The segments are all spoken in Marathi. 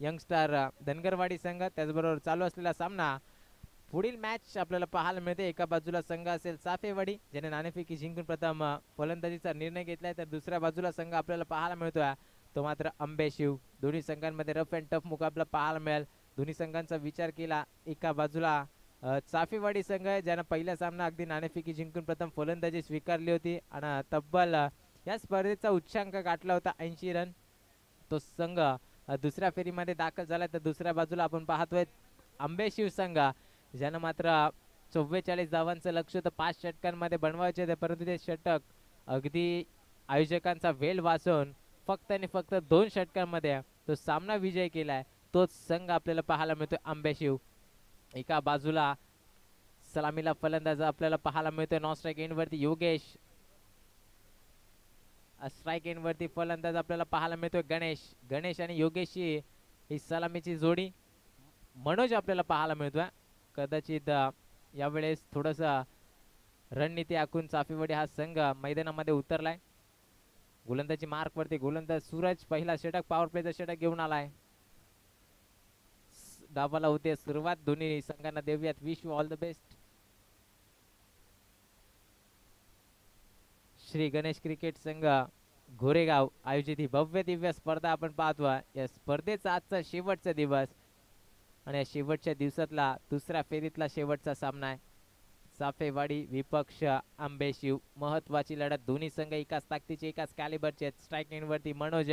यंगस्टार धनगरवाडी संघ, त्याचबरोबर चालू असलेला सामना पुढील मॅच आपल्याला पाहायला मिळते. एका बाजूला संघ असेल चाफेवाडी, ज्याने नाणेफेकी जिंकून प्रथम फलंदाजीचा निर्णय घेतलाय, तर दुसऱ्या बाजूला संघ आपल्याला पाहायला मिळतोय तो मात्र अंबेशिव. दोन्ही संघांमध्ये रफ अँड टफ मुकाबला पाहायला मिळेल. दोन्ही संघांचा विचार केला, एका बाजूला चाफेवाडी संघ आहे, ज्यानं पहिला सामना अगदी नाणेफेकी जिंकून प्रथम फलंदाजी स्वीकारली होती आणि तब्बल या स्पर्धेचा उच्चांक गाठला होता 80 रन. तो संघ दुसऱ्या फेरीमध्ये दाखल झाला. तर दुसऱ्या बाजूला आपण पाहतोय अंबेशिव संघ, ज्यानं मात्र 44 धावांचं लक्ष तर 5 षटकांमध्ये बनवायचे होते, परंतु ते षटक अगदी आयोजकांचा वेळ वाचून फक्त आणि फक्त 2 षटकांमध्ये तो सामना विजय केलाय. तोच संघ आपल्याला पाहायला मिळतोय अंबेशिव. एका बाजूला सलामीला फलंदाज आपल्याला पाहायला मिळतोय नॉन स्ट्राईक एंड वरती योगेश. स्ट्राईक एंड वरती फलंदाज आपल्याला पाहायला मिळतोय गणेश. गणेश आणि योगेशची ही सलामीची जोडी. मनोज आपल्याला पाहायला मिळतोय. कदाचित यावेळेस थोडस रणनीती आखून चाफेवाडी हा संघ मैदानामध्ये उतरलाय. गोलंदाजी मार्क वरती गोलंदाज सूरज पहिला षटक पॉवर प्लेचा षटक घेऊन आलाय. डावाला होते सुरुवात. दोन्ही संघांना देऊयात wish you all the best. Shri Ganesh cricket संघ घोरेगाव आयोजित ही भव्य दिव्य स्पर्धा आपण पाहतोय. या स्पर्धेचा आजचा शेवटचा दिवस आणि या शेवटच्या दिवसातला दुसऱ्या फेरीतला शेवटचा सामना आहे. चाफेवाडी विपक्ष अंबेशिव. महत्वाची लढत. दोन्ही संघ एकाच ताकदीचे एकाच कॅलिबरचे. स्ट्राईक एंड वरती मनोज.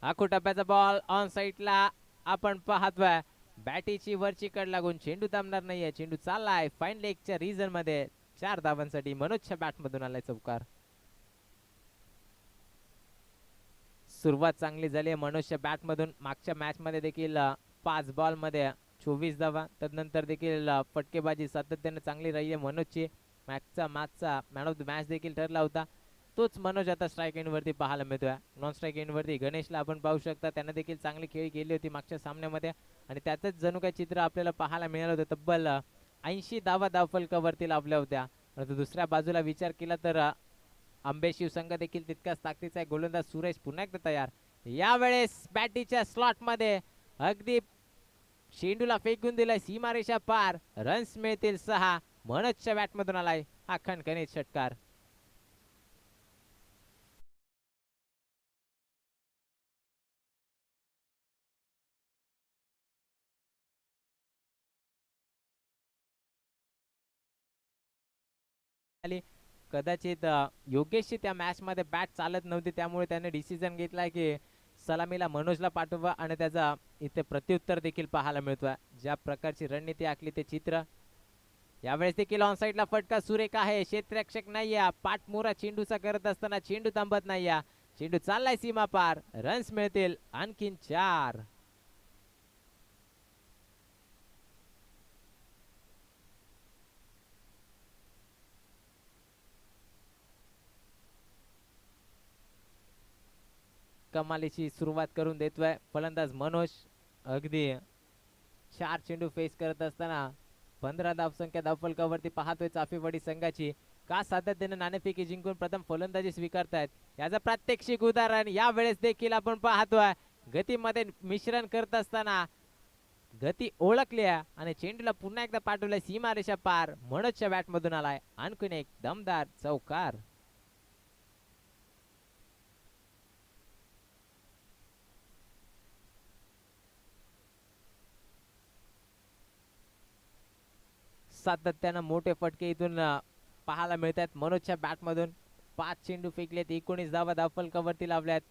आखू टप्प्याचा बॉल ऑन साईडला आपण पाहतोय. बॅटीची वरची कड लागून चेंडू थांबणार नाहीये. चेंडू चाललाय फाईन लेगच्या रिजन मध्ये. 4 धावांसाठी मनोजच्या बॅट मधून आलाय चौकार. सुरुवात चांगली झाली आहे मनोजच्या बॅट मधून. मागच्या मॅच मध्ये देखील 5 बॉल मध्ये 24 धावा. तदनंतर देखील फटकेबाजी सातत्याने चांगली राहिली आहे मनोजची. मागचा मॅन ऑफ द मॅच देखील ठरला होता. तोच मनोज आता स्ट्राईक एंड वरती पाहायला मिळतोय. नॉन स्ट्राईक एंड वरती गणेशला आपण पाहू शकता. त्याने देखील चांगली खेळी केली होती मागच्या सामन्यामध्ये आणि त्यातच जणू काही चित्र आपल्याला पाहायला मिळालं होतं. तब्बल 80 धावा धावफलकावरती लावल्या होत्या. परंतु दुसऱ्या बाजूला विचार केला तर अंबेशिव संघ देखील तितकाच ताकदीचा आहे. गोलंदाज सुरेश पुन्हा एकदा तयार. यावेळेस बॅटीच्या स्लॉट मध्ये अगदी चेंडूला फेकून दिलाय सीमारेषा पार. रन्स मिळतील 6. मनोजच्या बॅट मधून आलाय हा खणखणीत षटकार. कदाचित योगेशची त्या मॅच मध्ये बॅट चालत नव्हती, त्यामुळे त्याने डिसिजन घेतलाय की सलामीला मनोजला पाठवा आणि त्याचा इथे प्रत्युत्तर देखील पाहायला मिळतोय. ज्या प्रकारची रणनीती आखली ते चित्र. यावेळेस देखील ऑन साईडला फटका सुरेख आहे. क्षेत्ररक्षक नाहीये. पाठमोरा चेंडूचा करत असताना चेंडू थांबत नाहीये. चेंडू चाललाय सीमा पार. रन्स मिळतील आणखीन 4. कमालीची सुरुवात करून देतोय फलंदाज मनोज. अगदी 4 चेंडू फेस करत असताना 15 धावसंख्या धावफलकावरती पाहतोय चाफेवाडी संघाची. का सातत्याने नाणेफेकी जिंकून प्रथम फलंदाजी स्वीकारतायत याचं प्रात्यक्षिक उदाहरण यावेळेस देखील आपण पाहतोय. गतीमध्ये मिश्रण करत असताना गती ओळखली आणि चेंडूला पुन्हा एकदा पाठवलंय सीमारेषा पार. मनोजच्या बॅट मधून आलाय आणखीन एक दमदार चौकार. सातत्यानं मोठे फटके इथून पाहायला मिळतात मनोजच्या बॅट मधून. 5 चेंडू फेकलेत. 19 धावा धावफलकावरती लावल्यात.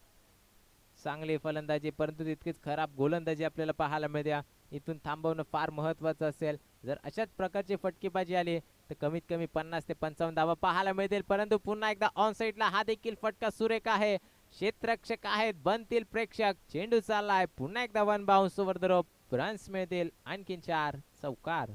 चांगली फलंदाजी परंतु तितकीच खराब गोलंदाजी आपल्याला पाहायला मिळते. इथून थांबवणं फार महत्वाचं असेल. जर अशाच प्रकारची फटकेबाजी आली तर कमीत कमी 50 ते 55 धावा पाहायला मिळतील. परंतु पुन्हा एकदा ऑन साईडला हा देखील फटका सुरेख आहे. क्षेत्ररक्षक आहेत बनतील प्रेक्षक. चेंडू चाललाय पुन्हा एकदा one bounce over the rope. Runs मिळतील आणखीन 4. चौकार.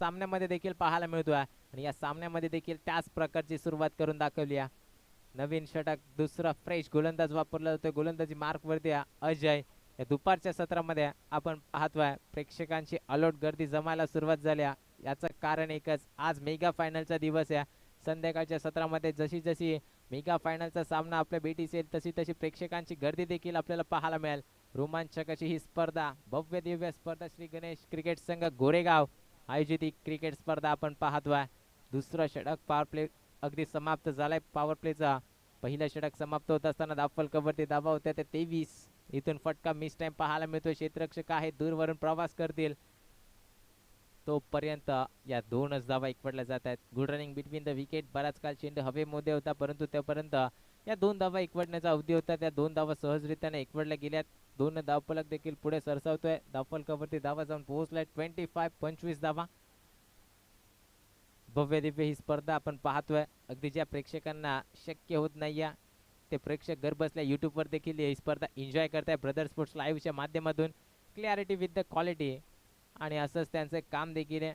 सामन्यामध्ये देखील पाहायला मिळतोय आणि या सामन्यामध्ये देखील त्याच प्रकारची सुरुवात करून दाखवली आहे. नवीन षटक, दुसरा फ्रेश गोलंदाज वापरला जातोय. गोलंदाजी मार्क वरती अजय. या दुपारच्या सत्रामध्ये आपण पाहतोय प्रेक्षकांची अलोट गर्दी जमायला सुरुवात झाली. याचं कारण एकच, आज मेगा फायनलचा दिवस आहे. संध्याकाळच्या सत्रामध्ये जशी जशी मेगा फायनलचा सामना आपल्या भेटीस येईल तशी तशी प्रेक्षकांची गर्दी देखील आपल्याला पाहायला मिळेल. रोमांचक अशी ही स्पर्धा, भव्य दिव्य स्पर्धा श्री गणेश क्रिकेट संघ गोरेगाव आयोजित ही क्रिकेट स्पर्धा आपण पाहतोय. दुसरं षटक पॉवर प्ले अगदी समाप्त झालाय. पॉवर प्लेचा पहिलं षटक समाप्त होत असताना धावफलकावरती धावा होत्या ते 23. इथून फटका मिस टाइम पाहायला मिळतोय. क्षेत्ररक्षक आहे दूरवरून प्रवास करतील तोपर्यंत या दोनच धावा एकवटल्या जात आहेत. Good running between the wicket. बराच काळ चेंडू हवेमध्ये होता परंतु त्यापर्यंत या दोन धावा एकवटण्याचा अवधी होता. त्या दोन धावा सहजरित्याने एकवटल्या गेल्यात. दोन धावफलक देखील पुढे सरसावतोय. धावफलकावरती धावा जाऊन पोहोचलाय 25 धावा. भव्य दिव्य ही स्पर्धा आपण पाहतोय. अगदी ज्या प्रेक्षकांना शक्य होत नाहीये ते प्रेक्षक घर बसल्या युट्यूबवर देखील ही स्पर्धा एन्जॉय करताय ब्रदर स्पोर्ट्स लाईव्हच्या माध्यमातून. क्लॅरिटी विथ द क्वालिटी आणि असंच त्यांचं काम देखील आहे.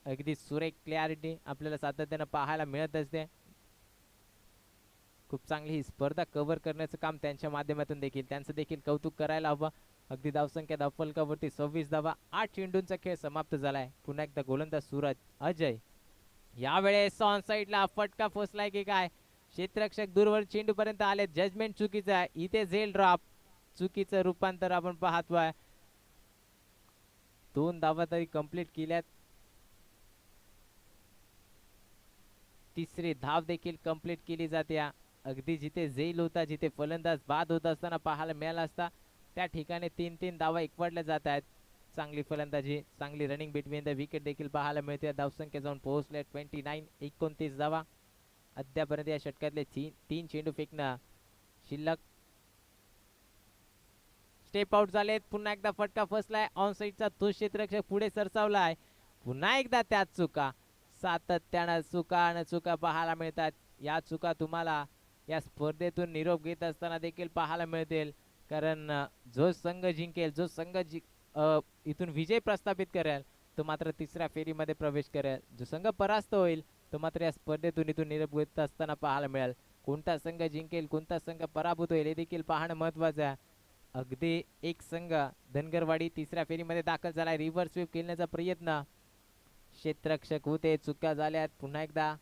अगदी सुरेख क्लॅरिटी आपल्याला सातत्यानं पाहायला मिळत असते. खूप चांगली ही स्पर्धा कव्हर करण्याचं काम त्यांच्या माध्यमातून देखील त्यांचं देखील कौतुक करायला हवं. अगदी धावसंख्या धावफलकावरती 26 धावा. 8 चेंडूंचा खेळ समाप्त झालाय. पुन्हा एकदा गोलंदाज सूरज अजय. यावेळेस ऑन साइडला फटका फसलाय की काय? क्षेत्ररक्षक दूरवर चेंडू पर्यंत आले. जजमेंट चुकीचं आहे. इथे झेल ड्रॉप, चुकीचं रूपांतर आपण पाहतोय. दोन धावा तरी कंप्लीट केल्यात. तिसरी धाव देखील कंप्लीट केली जाते. अगदी जिथे झेल होता, जिथे फलंदाज बाद होत असताना पाहायला मिळाला असता त्या ठिकाणी 3-3 धावा एकवटल्या जात आहेत. चांगली फलंदाजी, चांगली रनिंग बिटवीन द विकेट देखील पाहायला मिळते. धावसंख्या जाऊन पोहोचले 29 धावा. अद्यापर्यंत या षटकातले तीन चेंडू फेकणं शिल्लक. स्टेप आउट झालेत. पुन्हा एकदा फटका फसलाय. ऑन साइडचा तो क्षेत्ररक्षक पुढे सरसावलाय. पुन्हा एकदा त्याच चुका, सातत्यानं चुका पाहायला मिळतात. या चुका तुम्हाला या स्पर्धेतून निरोप घेत असताना देखील पाहायला मिळतील. कारण जो संघ जिंकेल, जो संघ इथून विजय प्रस्थापित करेल तो मात्र तिसऱ्या फेरीमध्ये प्रवेश करेल. जो संघ परास्त होईल तो मात्र या स्पर्धेतून इथून निरोप घेत असताना पाहायला मिळेल. कोणता संघ जिंकेल, कोणता संघ पराभूत होईल हे देखील पाहणं महत्वाचं आहे. अगदी एक संघ धनगरवाडी तिसऱ्या फेरीमध्ये दाखल झालाय. रिव्हर्स स्वीप खेळण्याचा प्रयत्न क्षेत्ररक्षक होते, चुका झाल्यात. पुन्हा एकदा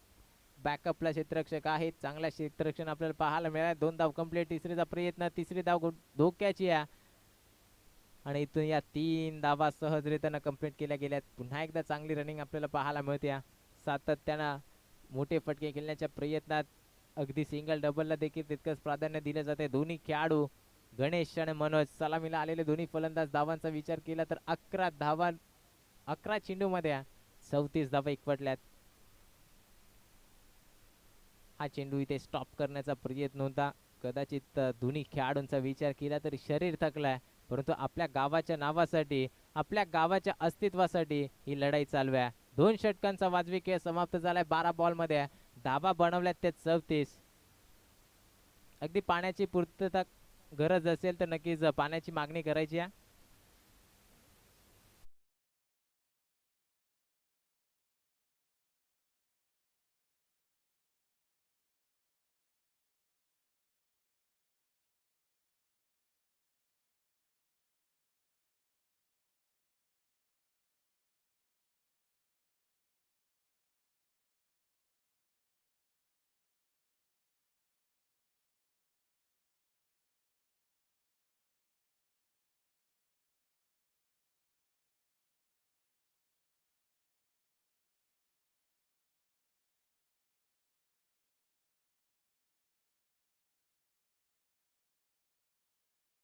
बॅकअपला क्षेत्ररक्षक आहेत. चांगला क्षेत्ररक्षण आपल्याला पाहायला मिळाला. 2 धाव कंप्लीट. तिसरीचा प्रयत्न, तिसरी धाव धोक्याची आहे आणि इथून या 3 धावा सहजरित्यानं कंप्लीट केल्या गेल्यात. पुन्हा एकदा चांगली रनिंग आपल्याला पाहायला मिळते. सातत्यानं मोठे फटके खेळण्याच्या प्रयत्नात अगदी सिंगल डबलला देखील तितकंच प्राधान्य दिले जाते. दोन्ही खेळाडू गणेश आणि मनोज सलामीला आलेले दोन्ही फलंदाज धावांचा विचार केला तर 11 चेंडूमध्ये 34 धावा एकवटल्यात. हा चेंडू इथे स्टॉप करण्याचा प्रयत्न होता. कदाचित दोन्ही खेळाडूंचा विचार केला तरी शरीर थकलाय, परंतु आपल्या गावाच्या नावासाठी, आपल्या गावाच्या अस्तित्वासाठी ही लढाई चालू आहे. 2 षटकांचा वाजवी खेळ समाप्त झालाय. 12 बॉल मध्ये धावा बनवल्यात ते 34. अगदी पाण्याची पूर्तता गरज असेल तर नक्कीच पाण्याची मागणी करायची आहे.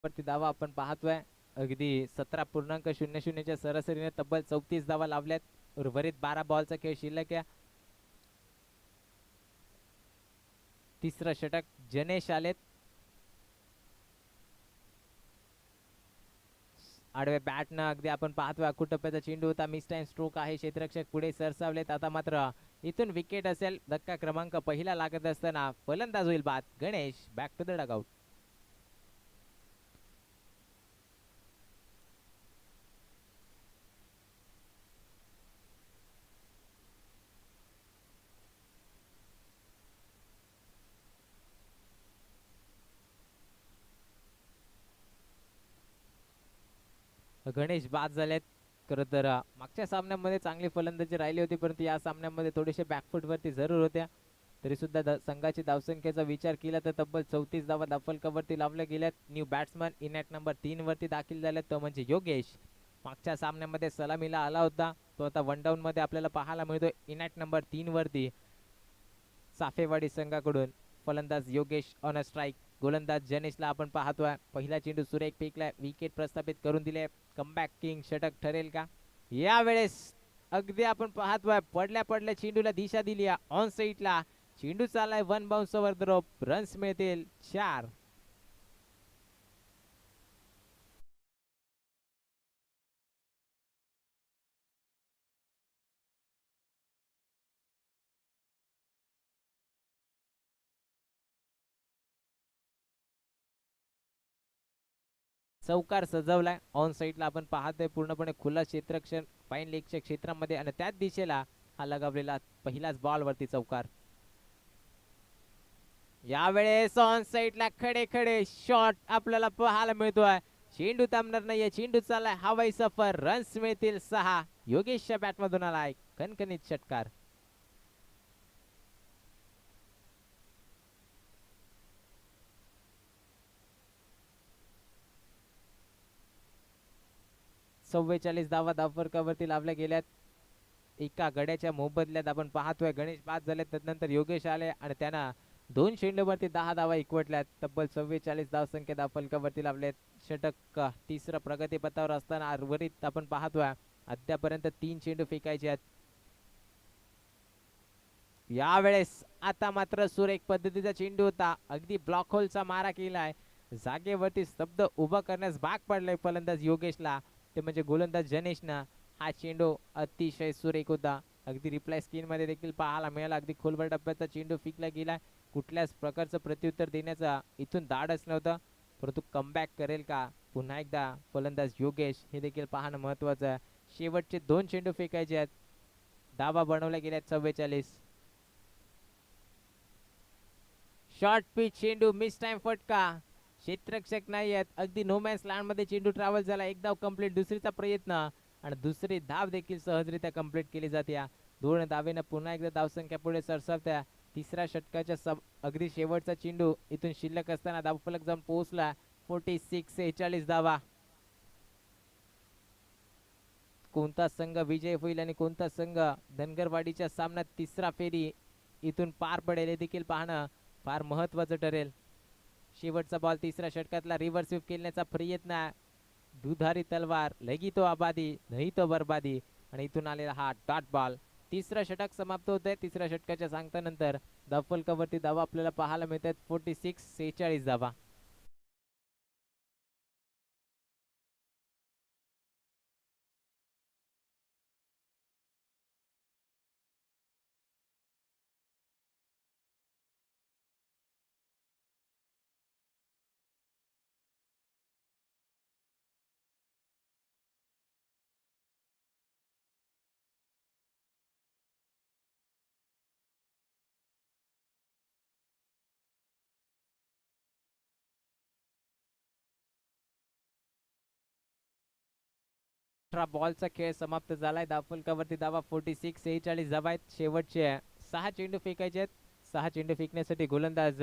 वरती धावा आपण पाहतोय. अगदी 17.00 च्या सरासरीने तब्बल 34 धावा लावल्यात. उर्वरित 12 बॉलचा खेळ शिल्लक आहे. तिसरं षटक जनेश आलेत. आडव्या बॅटनं अगदी आपण पाहतोय अकुटप्प्याचा चेंडू होता. मिस टाइम स्ट्रोक आहे. क्षेत्ररक्षक पुढे सरसावलेत. आता मात्र इथून विकेट असेल. धक्का क्रमांक पहिला लागत असताना फलंदाज होईल बाद. Ganesh back to the dugout. Ganesh बाद झालेत. खरं तर मागच्या सामन्यामध्ये चांगली फलंदाजी राहिली होती, परंतु या सामन्यामध्ये थोडेसे बॅकफूट वरती जरूर होत्या. तरी सुद्धा संघाची धावसंख्येचा विचार केला तर तब्बल 34 धावा धावफलकावरती लावल्या गेल्यात. न्यू बॅट्समन इनॅट नंबर 3 वरती दाखल झाले, तो म्हणजे योगेश. मागच्या सामन्यामध्ये सलामीला आला होता, तो आता वन डाऊन मध्ये आपल्याला पाहायला मिळतो. इनॅट नंबर 3 वरती चाफेवाडी संघाकडून फलंदाज योगेश ऑन अ स्ट्राईक. गोलंदाज जनेशला आपण पाहतोय. पहिला चेंडू सुरेख फेकलाय, विकेट प्रस्थापित करून दिले. कमबॅक किंग षटक ठरेल का यावेळेस? अगदी आपण पाहतोय पडल्या पडल्या चेंडूला दिशा दिली ऑन साईडला. चेंडू चाललाय one bounce over the rope. Runs मिळतील 4. चौकार सजवलाय ऑन साईडला आपण पाहतोय. पूर्णपणे खुला क्षेत्रक्षण फाईन लेगच्या क्षेत्रामध्ये आणि त्याच दिशेला हा लगावलेला पहिलाच बॉल वरती चौकार. यावेळेस ऑन साईडला खडे खडे शॉट आपल्याला पाहायला मिळतोय. चेंडू थांबणार नाहीये, चेंडू चाललाय हवाई सफर. रन्स मिळतील 6. योगेशच्या बॅट मधून आलाय कणकणीत षटकार. चव्वेचाळीस धावा धावफलकावरती लावल्या गेल्यात. एका गड्याच्या मोबदल्यात आपण पाहतोय गणेश बाद झाले, त्यानंतर योगेश आले आणि त्यांना 2 चेंडूवरती 10 धावा एकवटल्यात. तब्बल 44 धावसंख्या धावफलकावरती लावलेत. षटक तिसरं प्रगतीपथावर असताना उर्वरित आपण पाहतोय अद्यापर्यंत 3 चेंडू फेकायचे आहेत. यावेळेस आता मात्र सुरेख पद्धतीचा चेंडू होता. अगदी ब्लॉक होलचा मारा केलाय. जागेवरती स्तब्ध उभा करण्यास भाग पडलाय फलंदाज योगेशला, ते म्हणजे गोलंदाज जनेशनं. हा चेंडू अतिशय सुरेख होता. अगदी रिप्लाय स्क्रीन मध्ये देखील पाहायला मिळाला. अगदी खोलवर डब्याचा चेंडू फेकला गेलाय. कुठल्याच प्रकारचं प्रत्युत्तर देण्याचा इथून धाडच नव्हतं, परंतु कमबॅक करेल का पुन्हा एकदा फलंदाज योगेश हे देखील पाहणं महत्वाचं आहे. शेवटचे 2 चेंडू फेकायचे आहेत. धावा बनवल्या गेल्यात 44. शॉर्ट पिच चेंडू, मिस टाइम फटका. क्षेत्ररक्षक नाही आहेत. अगदी नो मॅन्स लँड मध्ये चेंडू ट्रॅव्हल झाला. एक धाव कंप्लीट. दुसरीचा प्रयत्न आणि दुसरी धाव देखील सहजरित्या कंप्लीट केली जाते. 2 धावेनं पुन्हा एकदा धावसंख्या पुढे सरसावत्या. तिसऱ्या षटकाच्या अगदी शेवटचा चेंडू इथून शिल्लक असताना धावफलक जाऊन पोहोचला. 46 46 धावा. कोणता संघ विजय होईल आणि कोणता संघ धनगरवाडीच्या सामन्यात तिसरा फेरी इथून पार पडेल हे देखील पाहणं फार महत्वाचं ठरेल. शेवटचा बॉल तिसऱ्या षटकातला रिव्हर्स स्वीप खेळण्याचा प्रयत्न. दुधारी तलवार, लगी तो आबादी नाही तो बर्बादी. आणि इथून आलेला हा डॉट बॉल. तिसरं षटक समाप्त होत आहे. तिसऱ्या षटकाच्या सांगतानंतर धावफलकावरती धावा आपल्याला पाहायला मिळतात 46 46 धावा. बॉलचा खेळ समाप्त झालाय. धावफलकावरती धावा 46 46 धावा आहेत. शेवटचे 6 चेंडू फेकायचे आहेत. 6 चेंडू फेकण्यासाठी गोलंदाज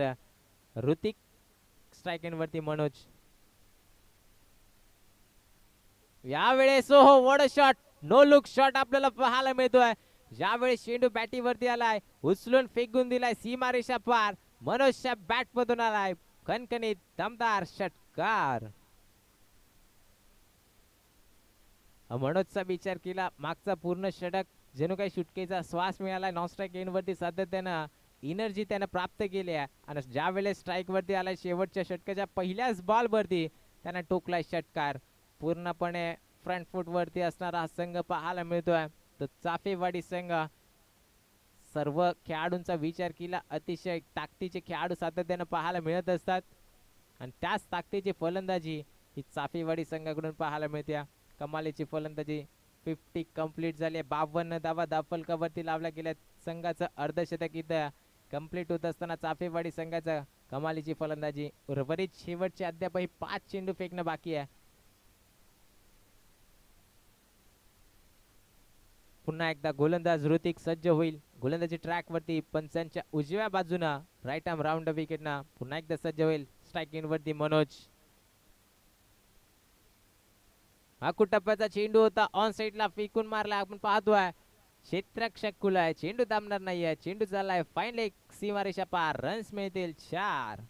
ऋतिक, स्ट्राईक एंड वरती मनोज. यावेळेस हो वड शॉट, नो लुक शॉट आपल्याला पाहायला मिळतोय. यावेळेस चेंडू बॅटीवरती आलाय, उचलून फेकून दिलाय सीमारेषा पार. मनोजच्या बॅट मधून आलाय खणखणीत दमदार षटकार. मनोजचा विचार केला, मागचा पूर्ण षटक जणू काही सुटकेचा श्वास मिळाला. नॉन स्ट्राईक एंड वरती सातत्यानं एनर्जी त्यानं प्राप्त केली आहे आणि ज्या वेळेस स्ट्राईक वरती आलाय शेवटच्या षटकाच्या पहिल्याच बॉल वरती त्यानं टोकलाय षटकार. पूर्णपणे फ्रंट फूट वरती असणारा हा संघ पाहायला मिळतोय. तर चाफेवाडी संघ सर्व खेळाडूंचा विचार केला, अतिशय ताकदीचे खेळाडू सातत्यानं पाहायला मिळत असतात आणि त्याच ताकदीची फलंदाजी ही चाफेवाडी संघाकडून पाहायला मिळते. कमालीची फलंदाजी 50 कंप्लीट झाली. 52 धावा धावफलकावरती लावल्या गेल्या. संघाचं अर्धशतक इथं कंप्लीट होत असताना चाफेवाडी संघाचा कमालीची फलंदाजी. उर्वरित शेवटचे अद्यापही 5 चेंडू फेकणं बाकी आहे. पुन्हा एकदा गोलंदाज ऋतिक सज्ज होईल. गोलंदाजी ट्रॅक वरती पंचांच्या उजव्या बाजूना राईट आर्म राऊंड विकेटना पुन्हा एकदा सज्ज होईल. स्ट्राईक वरती मनोज. टप्प्याचा चेंडू होता ऑन साइडला फेकून मारला. आपण पाहतोय क्षेत्ररक्षक कुलाय. चेंडू दाबणार नाहीये. चेंडू चाललाय फाईन लेग सीमारेषा पार. रन्स मिळतील 4.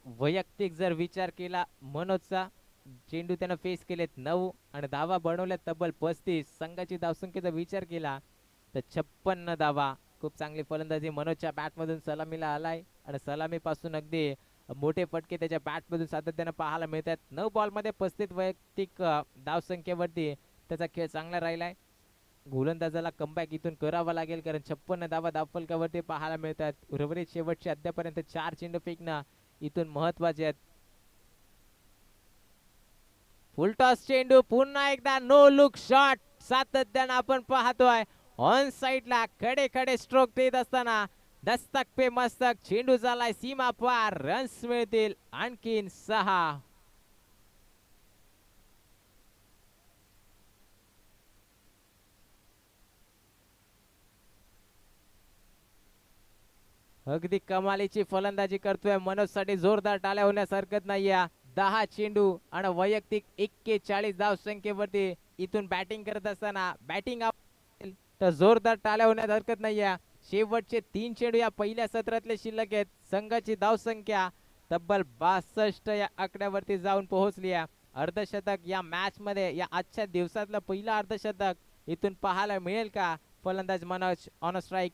वैयक्तिक जर विचार केला मनोजचा, चेंडू त्यानं फेस केलेत 9 आणि धावा बनवल्यात तब्बल 35. संघाची धावसंख्येचा विचार केला तर 56 धावा. खूप चांगली फलंदाजी मनोजच्या बॅटमधून सलामीला आलाय आणि सलामीपासून अगदी मोठे फटके त्याच्या बॅटमधून सातत्यानं पाहायला मिळतात. 9 बॉलमध्ये 35 वैयक्तिक धावसंख्येवरती त्याचा खेळ चांगला राहिलाय. गोलंदाजाला कमबॅक इथून करावा लागेल कारण 56 धावा धावफलकावरती पाहायला मिळतात. उर्वरित शेवटचे अद्यापर्यंत 4 चेंडू फेकणं इथून महत्वाचे आहेत. फुल टॉस चेंडू पुन्हा एकदा नो लुक शॉट सातत्यानं आपण पाहतोय. ऑन साइडला खडे खडे स्ट्रोक देत असताना दस्तक पे मस्तक चेंडू झालाय सीमा पार. रन्स मिळतील आणखीन 6. अगदी कमालीची फलंदाजी करतोय मनोज साठी जोरदार टाळ्या होण्यास हरकत नाहीये. 10 चेंडू आणि वैयक्तिक 41 धाव संख्येवरती इथून बॅटिंग करत असताना बॅटिंग तर जोरदार टाळ्या होण्यास हरकत नाहीये. शेवटचे 3 चेंडू या पहिल्या सत्रातले शिल्लक आहेत. संघाची धाव संख्या तब्बल 62 या आकड्यावरती जाऊन पोहोचली आहे. अर्धशतक या मॅच मध्ये या आजच्या दिवसातलं पहिलं अर्धशतक इथून पाहायला मिळेल का? फलंदाज मनोज ऑन स्ट्राइक.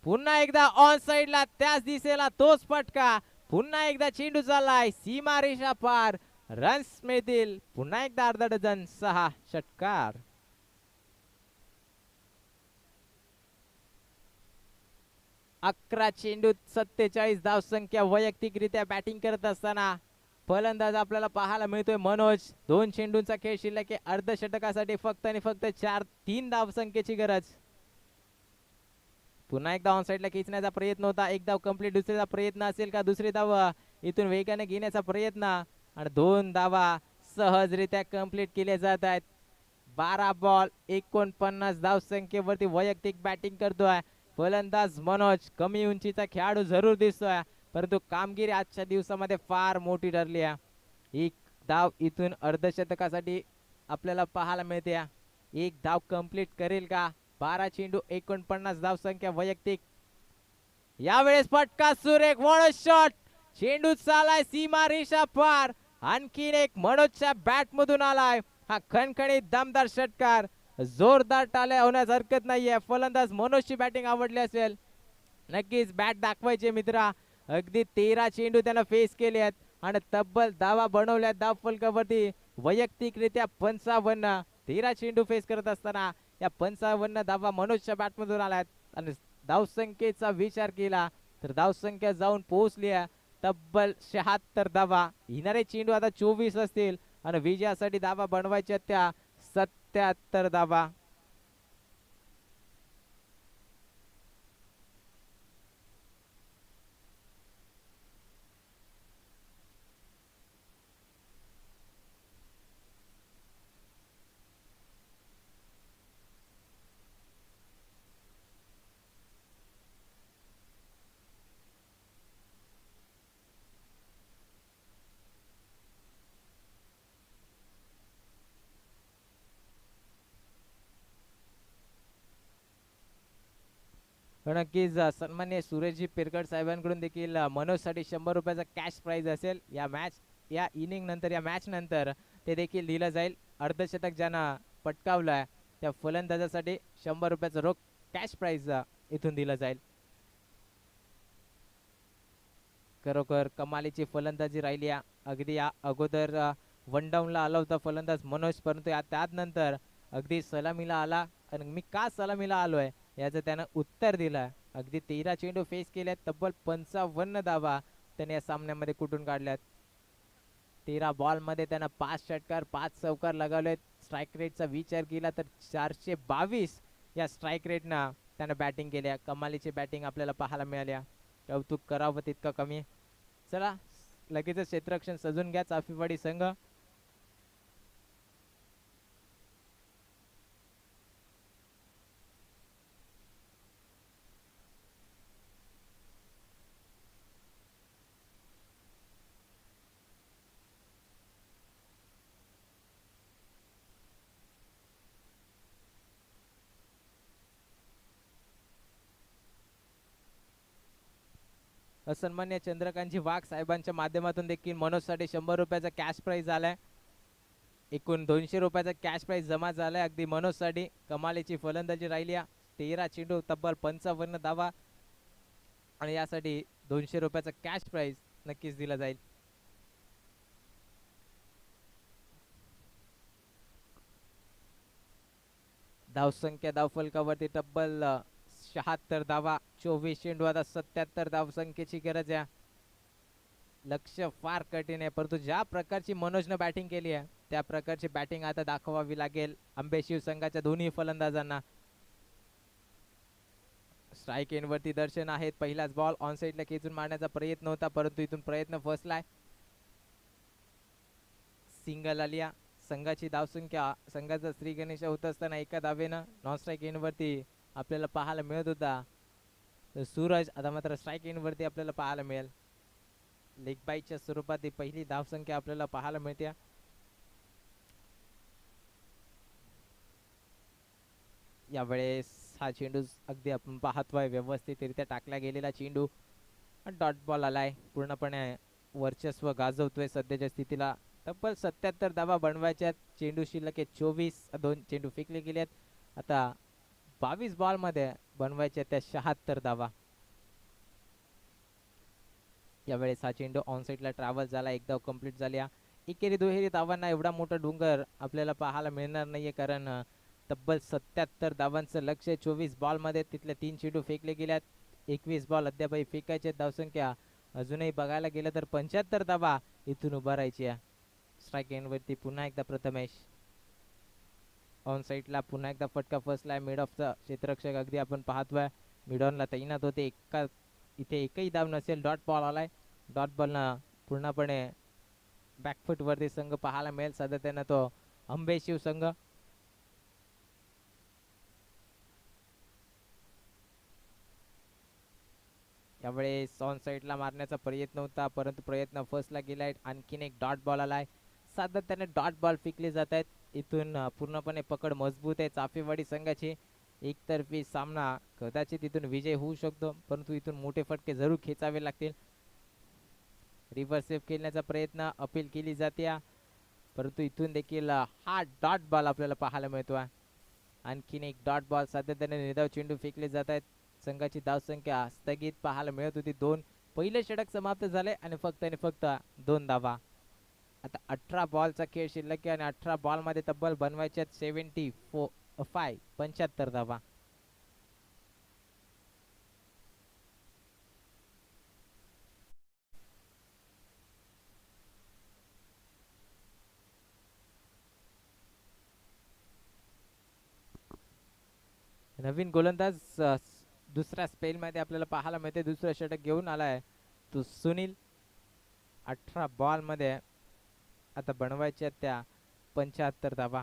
पुन्हा एकदा ऑन साइडला त्याच दिशेला तोच फटका. पुन्हा एकदा चेंडू चाललाय सीमा रेषा पार. रन्स मिळतील पुन्हा एकदा अर्धा डझन 6 षटकार. अकरा चेंडू 47 धावसंख्या वैयक्तिकरित्या बॅटिंग करत असताना फलंदाज आपल्याला पाहायला मिळतोय मनोज. 2 चेंडूंचा खेळ शिल्लक आहे. अर्धशतकासाठी फक्त आणि फक्त 3 धावसंख्येची गरज. पुन्हा एकदा ऑन साइडला खेचण्याचा प्रयत्न होता. एक धाव कंप्लीट. दुसरीचा प्रयत्न असेल का? दुसरी धाव इथून वेगाने घेण्याचा प्रयत्न आणि 2 धावा सहजरित्या कंप्लीट केल्या जात आहेत. 12 बॉल 49 धावसंख्येवरती वैयक्तिक बॅटिंग करतोय फलंदाज मनोज. कमी उंचीचा खेळाडू जरूर दिसतोय परंतु कामगिरी आजच्या दिवसामध्ये फार मोठी ठरली आहे. एक धाव इथून अर्धशतकासाठी आपल्याला पाहायला मिळते. एक धाव कंप्लीट करेल का? 12 चेंडू 49 धावसंख्या वैयक्तिक. यावेळेस फटका सुरेख वॉल शॉट. चेंडू चालाय सीमा रेषा पार. आणखीन एक मनोजच्या बॅट मधून आलाय हा खणखणीत दमदार षटकार. जोरदार टाळ्या होण्यास हरकत नाहीये. फलंदाज मनोजची बॅटिंग आवडली असेल नक्कीच बॅट दाखवायचे मित्रा. अगदी 13 चेंडू त्यानं फेस केले आहेत आणि तब्बल धावा बनवल्या धाव फलकावरती वैयक्तिकरित्या 55. 13 चेंडू फेस करत असताना या 55 धावा मनोजच्या बॅटमधून आल्यात आणि धावसंख्येचा विचार केला तर धावसंख्या जाऊन पोहोचली आहे तब्बल 76 धावा. येणारे चेंडू आता 24 असतील आणि विजयासाठी धावा बनवायच्या त्या 77 धावा. नक्कीच सन्मान्य सुरेशजी पेरकर साहेबांकडून देखील मनोजसाठी 100 रुपयाचा कॅश प्राइज असेल. या इनिंग नंतर या मॅच नंतर ते देखील दिलं जाईल. अर्धशतक ज्यानं पटकावलंय त्या फलंदाजासाठी 100 रुपयाचा रोख कॅश प्राइज इथून दिलं जाईल. खरोखर कमालीची फलंदाजी राहिली. अगदी या अगोदर वन डाऊनला आला होता फलंदाज मनोज परंतु त्यानंतर अगदी सलामीला आला आणि मी का सलामीला आलोय याचं त्यानं उत्तर दिलं. अगदी 13 चेंडू फेस केल्यात. तब्बल 55 धावा त्याने या सामन्यामध्ये कुठून काढल्यात. 13 बॉल मध्ये त्यानं 5 षटकार 5 चौकार लगावलेत. स्ट्राईक रेटचा विचार केला तर 422 या स्ट्राईक रेटनं त्यानं बॅटिंग केल्या. कमालीची बॅटिंग आपल्याला पाहायला मिळाल्या. कौतुक करावं तितकं कमी. चला लगेचच क्षेत्ररक्षण सजून घ्या चाफेवाडी संघ. सन्मान्य चंद्रकांतजी वाघ साहेबांच्या माध्यमातून देखील मनोजसाठी 100 रुपयाचा कॅश प्राइज आलाय. एकूण 200 रुपयाचा कॅश प्राइज जमा झालाय. अगदी मनोजसाठी कमालीची फलंदाजी राहिली. 13 चेंडू तब्बल 55 धावा आणि यासाठी 200 रुपयाचा कॅश प्राइज नक्कीच दिला जाईल. धावसंख्या धावफलकावरती तब्बल 76 धावा. 24 चेंडू. आता 77 धावसंख्येची गरज आहे. लक्ष फार कठीण आहे परंतु ज्या प्रकारची मनोजनं बॅटिंग केली आहे त्या प्रकारची बॅटिंग आता दाखवावी लागेल अंबे शिवसंघाच्या दोन्ही फलंदाजांना. स्ट्राईक एंड वरती दर्शन आहेत. पहिलाच बॉल ऑन साइडला खेचून मारण्याचा प्रयत्न होता परंतु इथून प्रयत्न फसलाय. सिंगल आलिया. संघाची धावसंख्या संघाचा श्री गणेश होत असताना एका धावेनं नॉन स्ट्राईक एंड वरती आपल्याला पाहायला मिळत होता. तर सूरज आता मात्र स्ट्राईक एंड वरती आपल्याला पाहायला मिळेल. लेग बाईच्या स्वरूपात ही पहिली धावसंख्या आपल्याला पाहायला मिळते. यावेळेस हा चेंडू अगदी आपण पाहतोय व्यवस्थितरित्या टाकला गेलेला चेंडू. डॉट बॉल आलाय. पूर्णपणे वर्चस्व गाजवतोय सध्याच्या स्थितीला. तब्बल 77 धावा बनवायच्यात. चेंडू शिल्लक 24. 2 चेंडू फेकले गेलेत. आता 22 बॉल मध्ये बनवायच्या त्या 76 धावा. यावेळेस हा चेंडू ऑन साइडला ट्रॅव्हल झाला. एकदा कंप्लीट झाल्या. एकेरी दुहेरी धावांना एवढा मोठा डोंगर आपल्याला पाहायला मिळणार नाहीये कारण तब्बल 77 धावांचं लक्ष 24 बॉल मध्ये. तिथले 3 चेंडू फेकले गेल्यात. 21 बॉल अद्यापही फेकायचे. धावसंख्या अजूनही बघायला गेलं तर 75 धावा इथून उभारायची आहे. स्ट्राईक एंड वरती पुन्हा एकदा प्रथमेश. ऑन साइडला पुन्हा एकदा फटका फसलाय. मिड ऑफचा क्षेत्ररक्षक अगदी आपण पाहतोय मिड ऑनला तैनात होते. इथे एकही धाव नसेल. डॉट बॉल आलाय. डॉट बॉलनं पूर्णपणे बॅकफुट वरती संघ पाहायला मिळेल. सातत्यानं तो अंबे शिवसंघ. यावेळेस ऑन साइडला मारण्याचा प्रयत्न होता परंतु प्रयत्न फसला गेलाय. आणखीन एक डॉट बॉल आलाय. सातत्याने डॉट बॉल फेकले जात आहेत. इथून पूर्णपणे पकड मजबूत आहे चाफेवाडी संघाची. एकतर्फी सामना कदाचित इथून विजय होऊ शकतो परंतु इथून मोठे फटके जरूर खेचावे लागतील. रिव्हर्स सेव्ह खेळण्याचा प्रयत्न अपील केली जाते परंतु इथून देखील हा डॉट बॉल आपल्याला पाहायला मिळतोय. आणखीन एक डॉट बॉल. सातत्याने निर्धाव चेंडू फेकले जात आहेत. संघाची धावसंख्या स्थगित पाहायला मिळत होती 2. पहिले षटक समाप्त झाले आणि फक्त 2 धावा. आता 18 बॉलचा खेळ शिल्लक आहे आणि 18 बॉल मध्ये तब्बल बनवायच्या 75 धावा. नवीन गोलंदाज दुसऱ्या स्पेल मध्ये आपल्याला पाहायला मिळते. दुसरं षटक घेऊन आलाय तो सुनील. 18 बॉल मध्ये आता बनवायच्या त्या 75 धावा.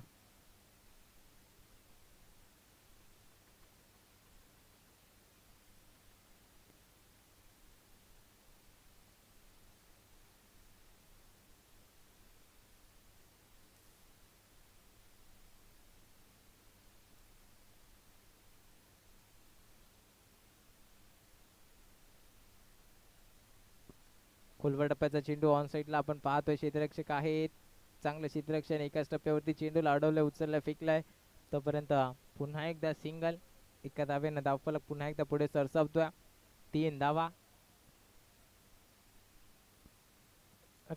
खोलवर टप्प्याचा चेंडू ऑन साइडला आपण पाहतोय. क्षेत्ररक्षक आहेत. चांगलं क्षेत्ररक्षण. एकाच टप्प्यावरती चेंडूला अडवलंय. उचललाय. फेकलाय. तोपर्यंत पुन्हा एकदा सिंगल. एका धावेनं धावफलक पुन्हा एकदा पुढे सरसावतोय. 3 धावा.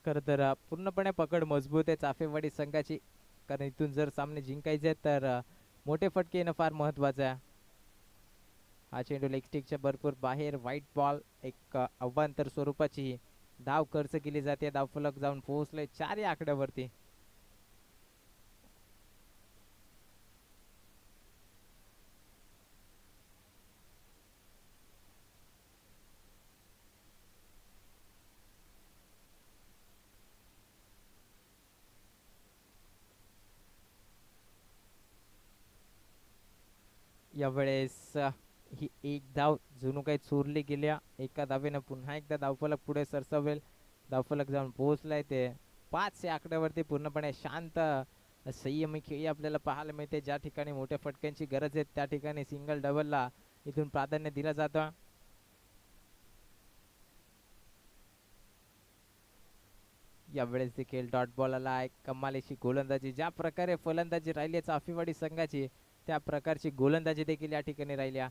खरं तर पूर्णपणे पकड मजबूत आहे चाफेवाडी संघाची कारण इथून जर सामने जिंकायचे तर मोठे फटके येणं फार महत्वाचं आहे. हा चेंडू लेग स्टिकच्या भरपूर बाहेर. White ball. एक अवांतर स्वरूपाची धाव खर्च केली जाते. धावफलक जाऊन पोहोचले 4 या आकड्यावरती. यावेळेस ही एक धाव जणू काही चोरली गेल्या. एका धावेनं पुन्हा एकदा धावफलक पुढे सरसावेल. धावफलक जाऊन पोहोचलाय ते 5 या आकड्यावरती. पूर्णपणे शांत संयमी खेळी आपल्याला पाहायला मिळते. ज्या ठिकाणी मोठ्या फटक्यांची गरज आहे त्या ठिकाणी सिंगल डबलला इथून प्राधान्य दिलं जातं. यावेळेस देखील डॉट बॉल आला. कमालीची गोलंदाजी, ज्या प्रकारे फलंदाजी राहिली चाफेवाडी संघाची त्या प्रकारची गोलंदाजी देखील या ठिकाणी राहिल्या.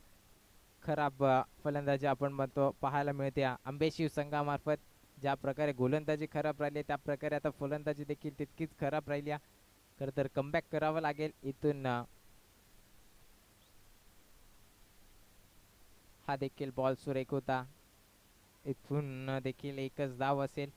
खराब फलंदाजी आपण म्हणतो पाहायला मिळते आंबेशिव संघामार्फत. ज्या प्रकारे गोलंदाजी खराब राहिली त्या प्रकारे आता फलंदाजी देखील तितकीच खराब राहिली. खरं तर कमबॅक करावं लागेल इथून. हा देखील बॉल सुरेख होता. इथून देखील एकच धाव असेल.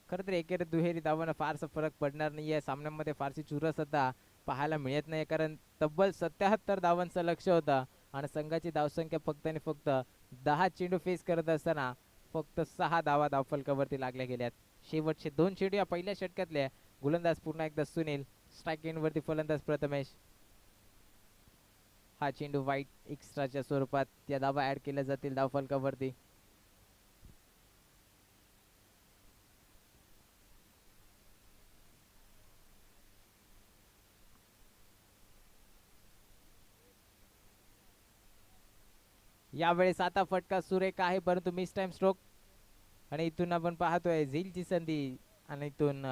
खरं तर एकेरी दुहेरी धावांना फारसा फरक पडणार नाहीये. सामन्यामध्ये फारशी चुरस आता पाहायला मिळत नाही, कारण तब्बल 77 धावांचं लक्ष होतं आणि संघाची धावसंख्या फक्त आणि फक्त 10 चेंडू फेस करत असताना फक्त 6 धावा धावफलकावरती लागल्या गेल्यात. शेवटचे 2 चेंडू या पहिल्या षटकातले. गोलंदाज पुन्हा एकदा सुनील, स्ट्राईक एंडवरती फलंदाज प्रथमेश. हा चेंडू वाईट एक्स्ट्राच्या स्वरूपात त्या धावा ऍड केल्या जातील धावफलकावरती. यावेळेस आता फटका सुरेख आहे, परंतु मिस टाइम स्ट्रोक. आणि इथून आपण पाहतोय झीलची संधी आणि इथून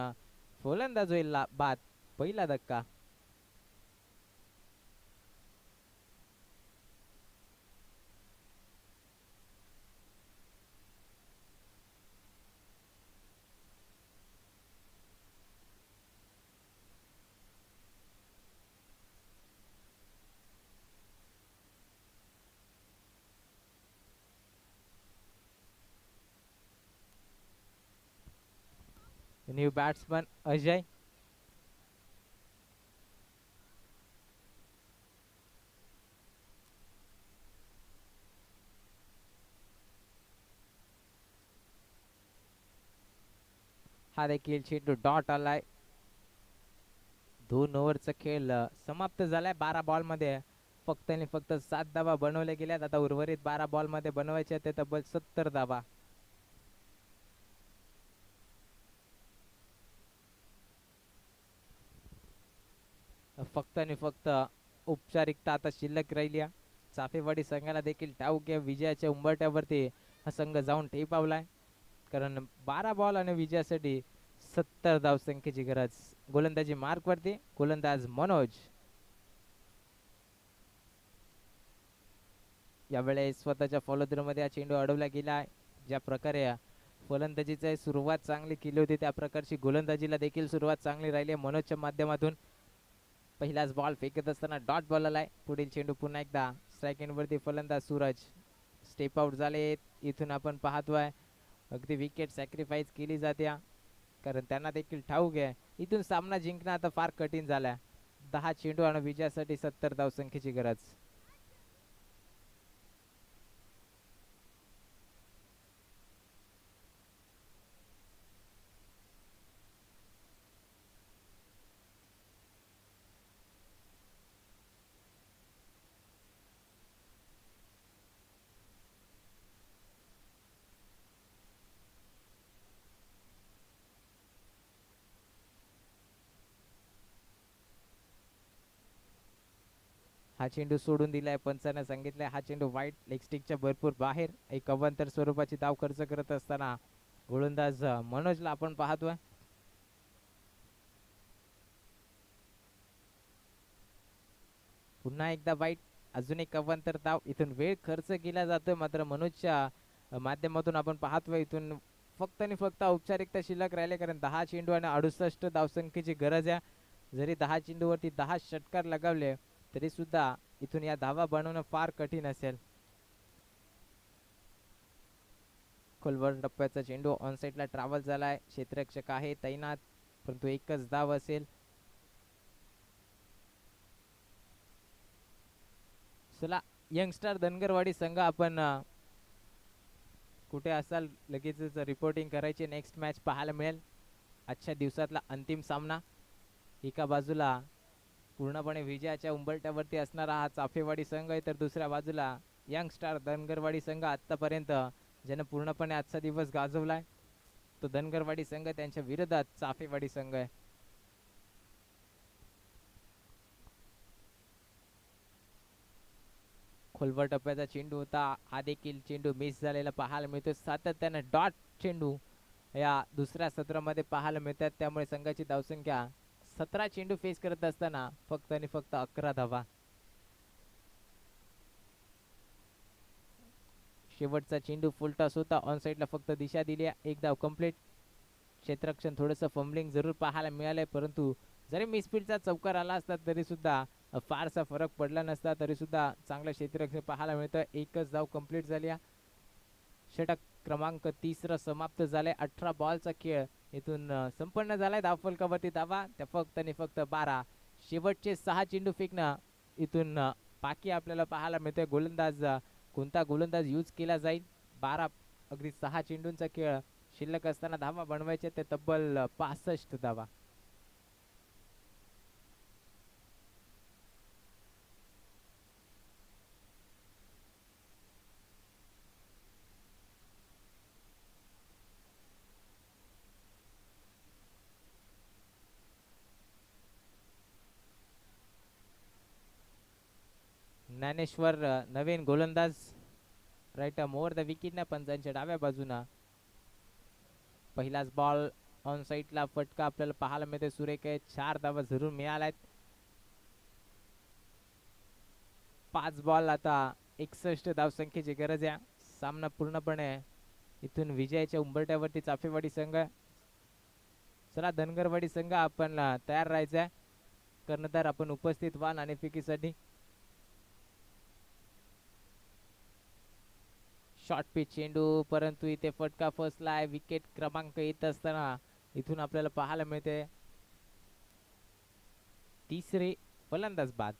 फलंदाज होईल बाद. पहिला धक्का. New batsman Ajay. हा देखील चेंडू डॉट आलाय. 2 ओव्हरचा खेळ समाप्त झालाय. 12 बॉल मध्ये फक्त आणि फक्त 7 धावा बनवल्या गेल्यात. आता उर्वरित 12 बॉल मध्ये बनवायचे ते तब्बल 70 धावा. फक्त आणि फक्त औपचारिकता आता शिल्लक राहिली. चाफेवाडी संघाला देखील ठाऊक आहे विजयाच्या उंबरठ्यावरती हा संघ जाऊन ठेपावलाय, कारण 12 बॉल आणि विजयासाठी 70 धावसंख्येची गरज. गोलंदाजी मार्क वरती गोलंदाज मनोज. यावेळेस स्वतःच्या फॉलोथ्रू मध्ये हा चेंडू अडवला गेला. ज्या प्रकारे फलंदाजीची सुरुवात चांगली केली होती त्या प्रकारची गोलंदाजीला देखील सुरुवात चांगली राहिली मनोजच्या माध्यमातून. पहिलाच बॉल फेकत असताना डॉट बॉल आलाय. पुढील चेंडू पुन्हा एकदा स्ट्राईक एंड वरती फलंदाज सूरज. स्टेप आउट झाले. इथून आपण पाहतोय अगदी विकेट सॅक्रिफाईस केली जाते, कारण त्यांना देखील ठाऊक आहे इथून सामना जिंकणं आता फार कठीण झालाय. 10 चेंडू आणि विजयासाठी 70 धावसंख्येची गरज. हा चेंडू सोडून दिलाय. पंचाने सांगितलंय हा चेंडू वाईट लेग स्टिकच्या भरपूर बाहेर. एक अवांतर स्वरूपाची धाव खर्च करत असताना गोलंदाज मनोजला आपण पाहतोय. पुन्हा एकदा वाईट. अजून एक अवांतर धाव. इथून वेळ खर्च केला जातोय, मात्र मनोजच्या माध्यमातून आपण पाहतोय इथून फक्त आणि फक्त औपचारिकता शिल्लक राहिले, कारण 10 चेंडू आणि 68 धावसंख्येची गरज आहे. जरी 10 चेंडूवरती 10 षटकार लगावले तरी सुद्धा इथून या धावा बनवणं फार कठीण असेल. खोलवर टप्प्याचा चेंडू ऑन साइडला ट्रॅव्हल झालाय. क्षेत्ररक्षक आहे तैनात, परंतु एकच धाव असेल. चला यंगस्टर धनगरवाडी संघ, आपण कुठे असाल लगेचच रिपोर्टिंग करायची. नेक्स्ट मॅच पाहायला मिळेल. आजच्या दिवसातला अंतिम सामना. एका बाजूला पूर्णपणे विजयाच्या उंबरठ्यावरती असणारा हा चाफेवाडी संघ आहे, तर दुसऱ्या बाजूला यंग स्टार धनगरवाडी संघ आतापर्यंत ज्यानं पूर्णपणे आजचा दिवस गाजवलाय तो धनगरवाडी संघ, त्यांच्या विरोधात चाफेवाडी संघ आहे. खोलवर टप्प्याचा चेंडू होता, हा देखील चेंडू मिस झालेला पाहायला मिळतो. सातत्याने डॉट चेंडू या दुसऱ्या सत्रामध्ये पाहायला मिळतात, त्यामुळे संघाची धावसंख्या 17 चेंडू फेस करत असताना फक्त आणि फक्त 11 धावा. शेवटचा चेंडू फुल टॉस होता, ऑन साइडला फक्त दिशा दिली, एक धाव कंप्लीट. क्षेत्ररक्षण थोडंसं फंबलिंग जरूर पाहायला मिळालंय, परंतु जरी मिसफील्डचा चौकार आला असता तरी सुद्धा फारसा फरक पडला नसता, तरी सुद्धा चांगलं क्षेत्ररक्षण पाहायला मिळतं. एकच धाव कंप्लीट झाली. षटक क्रमांक 3 समाप्त झाले. 18 बॉलचा खेळ इथून संपन्न झालाय. धावफलकावरती धावा त्या फक्त आणि फक्त 12. शेवटचे 6 चेंडू फेकणं इथून बाकी आपल्याला पाहायला मिळतोय. गोलंदाज कोणता गोलंदाज यूज केला जाईल. 12 अगदी 6 चेंडूंचा खेळ शिल्लक असताना धावा बनवायचे ते तब्बल 65 धावा. ज्ञानेश्वर नवीन गोलंदाज राईट मोर द विकेट पंचांच्या डाव्या बाजूना. पहिलाच बॉल ऑन साइडला फटका आपल्याला पाहायला मिळते. सुरेख आहे. 4 धावा जरूर मिळाल्यात. 5 बॉल आता 61 धावसंख्येची गरज आहे. सामना पूर्णपणे इथून विजयाच्या उंबरठ्यावरती चाफेवाडी संघ. चला धनगरवाडी संघ आपण तयार राहायचं. कर्णधार आपण उपस्थित व्हा नाणेफेकीसाठी. शॉर्ट पिच चेंडू, परंतु इथे फटका फसलाय. विकेट क्रमांक येत असताना इथून आपल्याला पाहायला मिळते तिसरे फलंदाज बाद.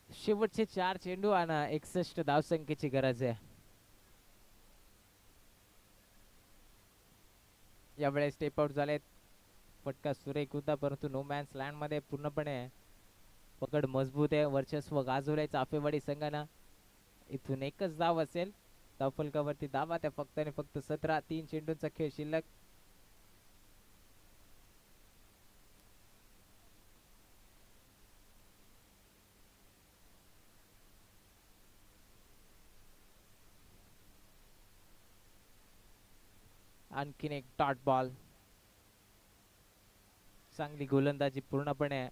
शेवटचे 4 चेंडू आणि 61 धावसंख्येची गरज आहे. यावेळेस स्टेप आउट झालेत. फटका सुरेख होता, परंतु नो मॅन्स लँड मध्ये पूर्णपणे पकड मजबूत आहे. वर्चस्व गाजवलंय चाफेवाडी संघानं. इथून एकच धाव असेल. धावफलकावरती धावा त्या फक्त आणि फक्त 17. 3 चेंडूंचा खेळ शिल्लक. आणखीन एक डॉट बॉल. चांगली गोलंदाजी पूर्णपणे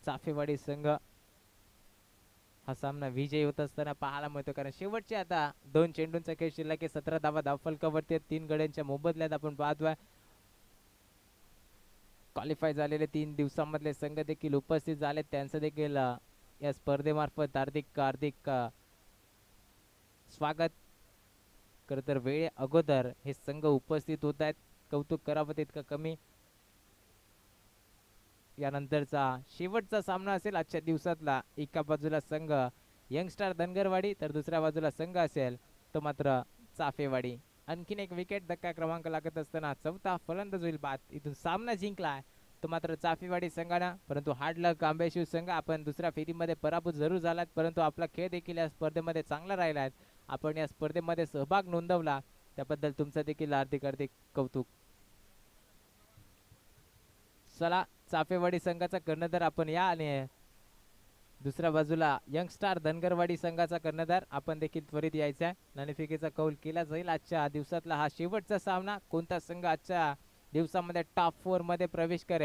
चाफेवाडी संघ हा सामना विजयी होत असताना पाहायला मिळतो, कारण शेवटचे आता 2 चेंडूंचा खेळ शिल्लक आहे. 17 धावा धावफलकावरती 3 गड्यांच्या मोबदल्यात आपण पाहतोय. क्वालिफाय झालेले 3 दिवसांमधले संघ देखील उपस्थित झाले. त्यांचं देखील या स्पर्धेमार्फत हार्दिक हार्दिक स्वागत. खरं तर वेळे अगोदर हे संघ उपस्थित होत आहेत. कौतुक करावं तितकं कमी. यानंतरचा शेवटचा सामना असेल आजच्या दिवसातला. एका बाजूला संघ यंगस्टार धनगरवाडी तर दुसऱ्या बाजूला संघ असेल तो मात्र चाफेवाडी. आणखीन एक विकेट धक्का क्रमांक लागत असताना 4था फलंदाज होईल बाद. इथून सामना जिंकलाय तो मात्र चाफेवाडी संघानं, परंतु हार्ड लक आंबेशिव संघ आपण दुसऱ्या फेरीमध्ये पराभूत जरूर झालात, परंतु आपला खेळ देखील या स्पर्धेमध्ये चांगला राहिला आहे. आपण या स्पर्धेमध्ये सहभाग नोंदवला त्याबद्दल तुमचं देखील हार्दिक हार्दिक कौतुक. चला चाफेवाडी संघाचा कर्णधार आपण या आणि दुसऱ्या बाजूला यंगस्टार धनगरवाडी संघाचा कर्णधार आपण देखील त्वरित यायचा. नाणेफेकीचा कौल केला जाईल. आजच्या दिवसातला हा शेवटचा सामना. कोणता संघ आजच्या दिवसामध्ये टॉप 4 मध्ये प्रवेश करेल